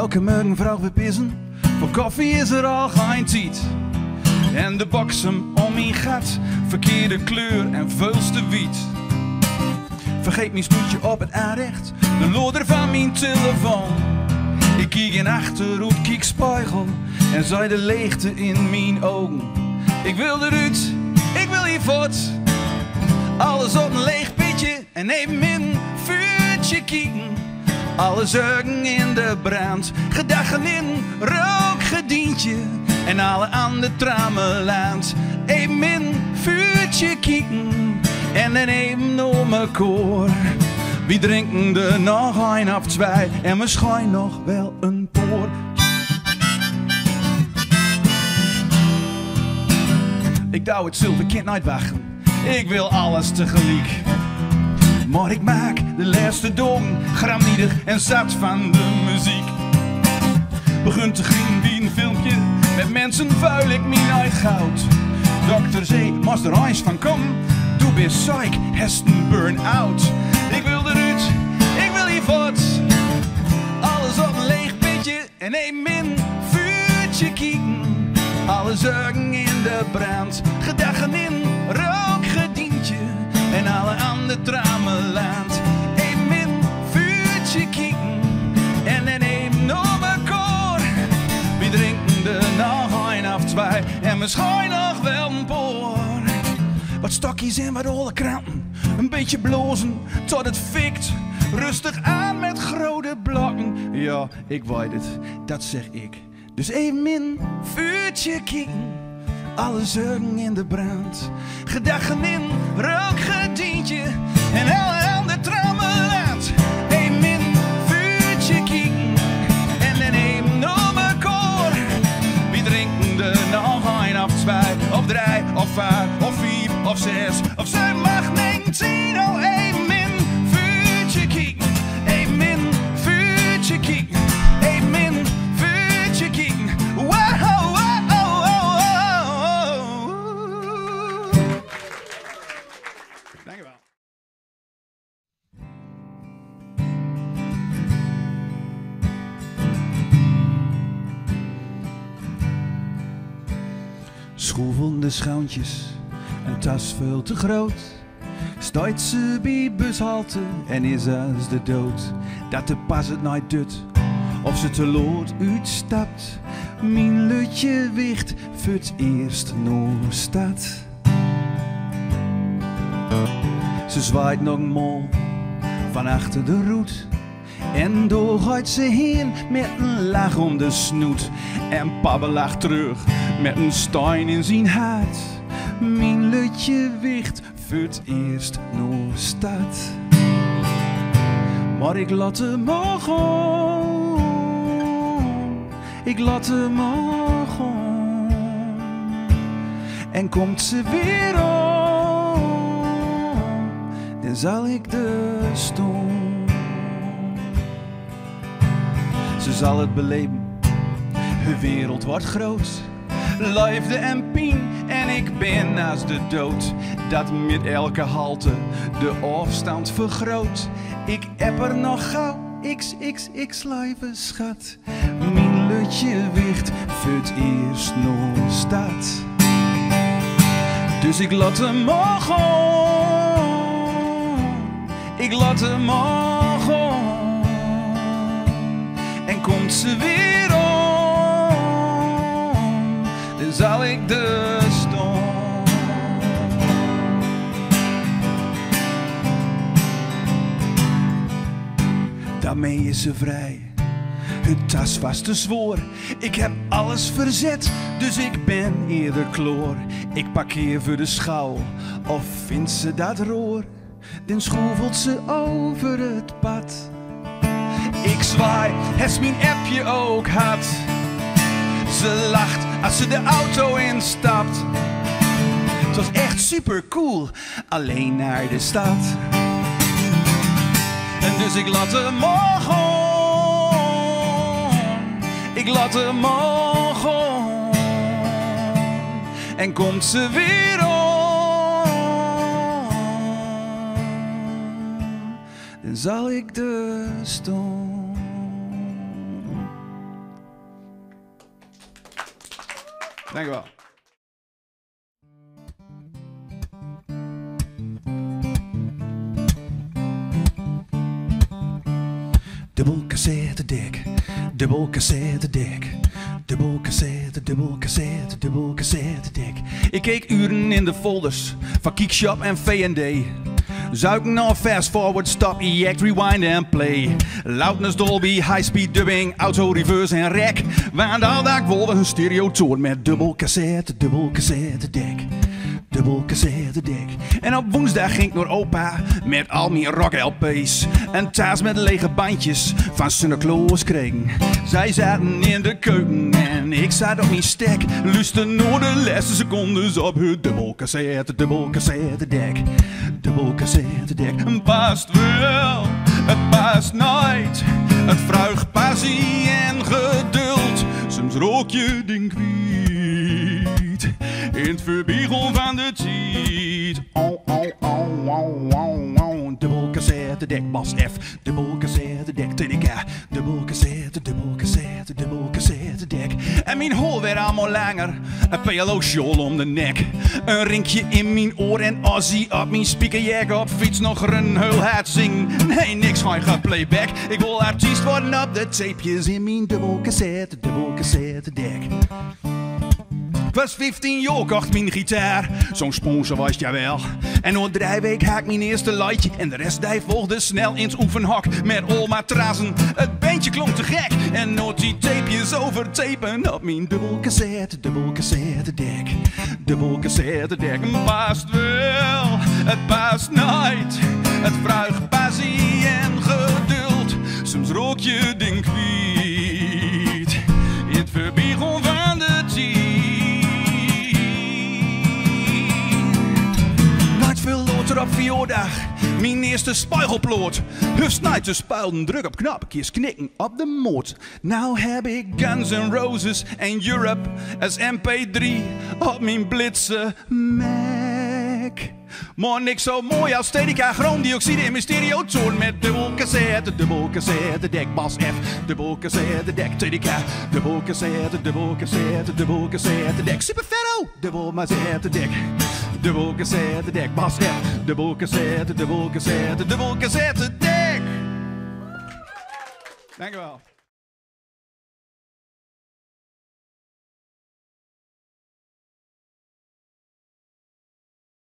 Elke morgen vraag we pissen, voor koffie is er al geen tijd. En de boksem om mijn gat, verkeerde kleur en vuilste wiet. Vergeet mijn snoetje op het aanrecht, de loder van mijn telefoon. Ik kijk in achterhoek, kijk spiegel en zei de leegte in mijn ogen. Ik wil eruit, ik wil hier voort. Alles op een leeg pitje en even in een vuurtje kieken. Alle zorgen in de brand, gedachten in rookgedientje. En alle andere tramen laat, even in een vuurtje kieken. En dan even om mijn koor. Wie drinken er nog een of twee en misschien nog wel een poor. Ik douw het zilver kind nooit wachten, ik wil alles tegelijk. Maar ik maak de laatste dong, gramniedig en zat van de muziek. Begint te gingen wie een filmpje, met mensen vuil ik me uit goud. Dokter zei, mas er eens van kom, doe bist psych, hast een burn-out. Ik wil eruit, ik wil hier voort. Alles op een leeg pitje en een min vuurtje kieken. Alle zorgen in de brand, gedachten in rookgedientje. En alle andere tramen laat, een min vuurtje kieken. En dan een nummer koor. Wie drinken er nog een of twee en misschien nog wel een poor. Wat stokjes en wat olle kranten, een beetje blozen tot het fikt. Rustig aan met grote blokken. Ja, ik weet het, dat zeg ik. Dus even in vuurtje kieken. Alle zorgen in de brand, gedachten in rookgedientje. En alle andere tramen laat, even in vuurtje kieken. En dan even nummer koor. Wie drinken er nog een of twee, of drie, of vijf, of vier, of zes, of zeven, acht, negen, tien. Oh, even in vuurtje kieken. Even in vuurtje kieken. Even in vuurtje kieken. Wow, wow, wow, wow. Dankjewel. Schroevende schouwtjes, een tas veel te groot. Stuit ze bij bushalte en is als de dood. Dat de pas het nooit doet, of ze te lood uitstapt. Mijn lutje wicht voor het eerst naar stad. Ze zwaait nog mal van achter de roet. En door gaat ze heen met een lach om de snoet. En papa lacht terug met een steen in zijn hart. Mijn lutje wicht voor het eerst naar stad. Maar ik laat hem maar gaan. Ik laat hem maar gaan. En komt ze weer aan, dan zal ik de staan. Ze zal het beleven, de wereld wordt groot. Liefde en pijn en ik ben naast de dood. Dat met elke halte de afstand vergroot. Ik heb er nog gauw XXX lieve schat. Mijn lutje wicht voor het eerst naar stad. Dus ik laat hem maar gaan. Ik laat hem maar gaan. En komt ze weer om, dan zal ik de staan. Daarmee is ze vrij, hun tas was te zwoer. Ik heb alles verzet, dus ik ben eerder kloor. Ik parkeer voor de schouw, of vindt ze dat roer? Dan schroevelt ze over het pad. Ik zwaai, heeft mijn appje ook had. Ze lacht als ze de auto instapt. Het was echt super cool, alleen naar de stad. En dus ik laat hem maar gaan. Ik laat hem maar gaan. En komt ze weer om, dan zal ik de staan. Dank u wel. Dubbel cassettedek, dubbel cassettedek, dubbel cassette, dubbel cassette, dubbel cassettedek. Ik keek uren in de folders van Kiekshop en V&D. Zuiken naar fast forward, stop, eject, rewind en play. Loudness, Dolby, high speed dubbing, auto, reverse en rec. Want al dat wolven een stereotoon met dubbel cassettedek. Dubbel cassettedek. En op woensdag ging ik naar opa met al mijn rock LP's. En thuis met lege bandjes van Santa Claus kregen. Zij zaten in de keuken en ik zat op mijn stek. Luister naar de laatste secondes op het dubbel cassettedek. Dubbel cassettedek. Het past wel, het past nooit. Het vraagt passie en geduld. Soms rook je ding kwiet in het verbiegel van de tijd. Dubbel cassettedek, bas F. Dubbel cassettedek, TDK. Dubbel cassettedek. En mijn hol werd allemaal langer. Een PLO-sjol om de nek. Een rinkje in mijn oor en Ozzy op mijn speakerjack. Op fiets nog een heulhaat zingen. Nee, niks van je playback. Ik wil artiest worden op de tapejes in mijn dubbel cassettedek. Ik was 15 jaar, kocht mijn gitaar. Zo'n sponsor was jij wel. En na 3 weken haak mijn eerste lightje. En de rest die volgde snel in het oefenhok. Met al matrazen, het bandje klonk te gek. En na die tapejes overtapen op mijn dubbel cassettedek. Dubbel cassettedek, het past wel, het past nooit. Het vraagt passie en geduld. Soms rook je ding kwiet in het verbiegel van de tijd. Veel later op verjaardag, mijn eerste spuigelploot. Hufsnijd te spuilden, druk op knopjes, knikken op de moot. Nou heb ik Guns N' Roses en Europe als MP3 op mijn blitse Mac. Maar niks zo mooi als Steadicam chromdioxide in mijn stereotoon. Met dubbel cassettedek, bas F. Dubbel cassettedek, Steadicam. Dubbel cassettedek, super ferro. Dubbel cassettedek. Dubbel cassettedek, bas F. Dubbel cassettedek. Dank u wel.